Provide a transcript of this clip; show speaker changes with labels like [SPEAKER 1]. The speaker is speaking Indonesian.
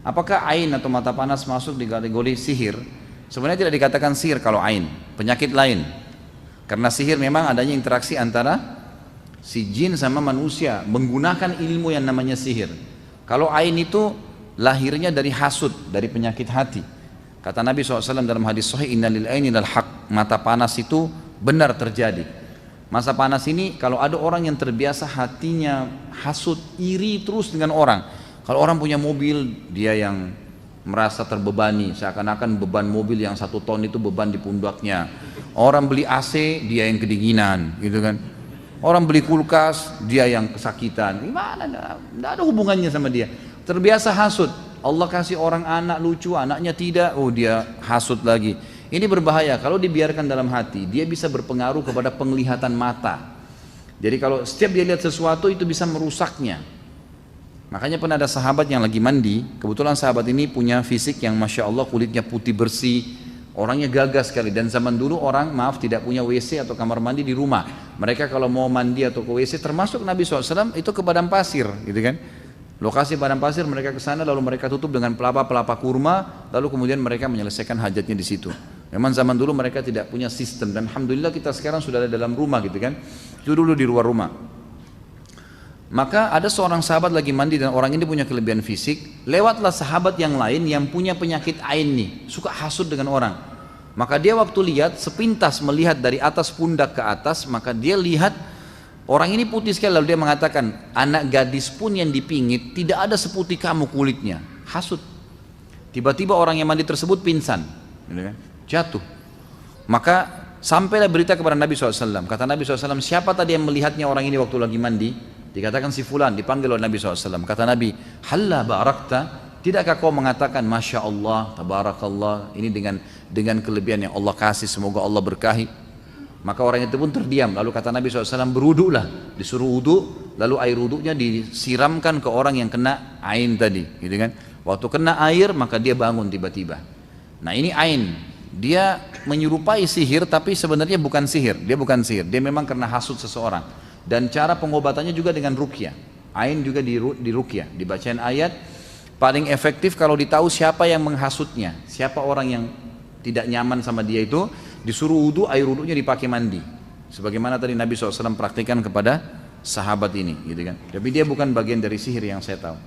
[SPEAKER 1] Apakah ain atau mata panas masuk di kategori sihir? Sebenarnya tidak dikatakan sihir kalau ain, penyakit lain. Karena sihir memang adanya interaksi antara si jin sama manusia menggunakan ilmu yang namanya sihir. Kalau ain itu lahirnya dari hasud, dari penyakit hati. Kata Nabi SAW dalam hadis sahih, innalil aini lal haq, mata panas itu benar terjadi. Masa panas ini kalau ada orang yang terbiasa hatinya hasud, iri terus dengan orang. Kalau orang punya mobil, dia yang merasa terbebani, seakan-akan beban mobil yang 1 ton itu beban di pundaknya. Orang beli AC, dia yang kedinginan, gitu kan. Orang beli kulkas, dia yang kesakitan. Gimana? Tidak ada hubungannya sama dia. Terbiasa hasud. Allah kasih orang anak lucu, anaknya tidak, oh dia hasud lagi. Ini berbahaya. Kalau dibiarkan dalam hati, dia bisa berpengaruh kepada penglihatan mata. Jadi kalau setiap dia lihat sesuatu itu bisa merusaknya. Makanya pernah ada sahabat yang lagi mandi. Kebetulan sahabat ini punya fisik yang masya Allah, kulitnya putih bersih, orangnya gagah sekali. Dan zaman dulu orang tidak punya WC atau kamar mandi di rumah. Mereka kalau mau mandi atau ke WC, termasuk Nabi SAW itu ke padang pasir, gitu kan? Lokasi padang pasir, mereka ke sana lalu mereka tutup dengan pelapa-pelapa kurma, lalu kemudian mereka menyelesaikan hajatnya di situ. Memang zaman dulu mereka tidak punya sistem, dan alhamdulillah kita sekarang sudah ada dalam rumah, gitu kan? Itu dulu di luar rumah. Maka ada seorang sahabat lagi mandi dan orang ini punya kelebihan fisik. Lewatlah sahabat yang lain yang punya penyakit ain nih, suka hasud dengan orang. Maka dia waktu lihat, sepintas melihat dari atas pundak ke atas, maka dia lihat orang ini putih sekali. Lalu dia mengatakan, anak gadis pun yang dipingit tidak ada seputih kamu kulitnya. Hasud. Tiba-tiba orang yang mandi tersebut pingsan, jatuh. Maka sampailah berita kepada Nabi SAW. Kata Nabi SAW, siapa tadi yang melihatnya orang ini waktu lagi mandi? Dikatakan si fulan, dipanggil oleh Nabi SAW. Kata Nabi, halla barakta, tidakkah kau mengatakan Masya Allah, Tabarakallah, ini dengan kelebihan yang Allah kasih, semoga Allah berkahi. Maka orang itu pun terdiam. Lalu kata Nabi SAW, berwudulah, disuruh wudu, lalu air wudunya disiramkan ke orang yang kena ain tadi, gitu kan? Waktu kena air maka dia bangun tiba-tiba. Nah ini ain, dia menyerupai sihir tapi sebenarnya bukan sihir. Dia bukan sihir, dia memang kena hasud seseorang. Dan cara pengobatannya juga dengan ruqyah. Ain juga di ruqyah, dibacain ayat. Paling efektif kalau ditahu siapa yang menghasutnya, siapa orang yang tidak nyaman sama dia itu, disuruh wudu, air wudunya dipakai mandi. Sebagaimana tadi Nabi SAW praktikkan kepada sahabat ini, gitu kan. Tapi dia bukan bagian dari sihir yang saya tahu.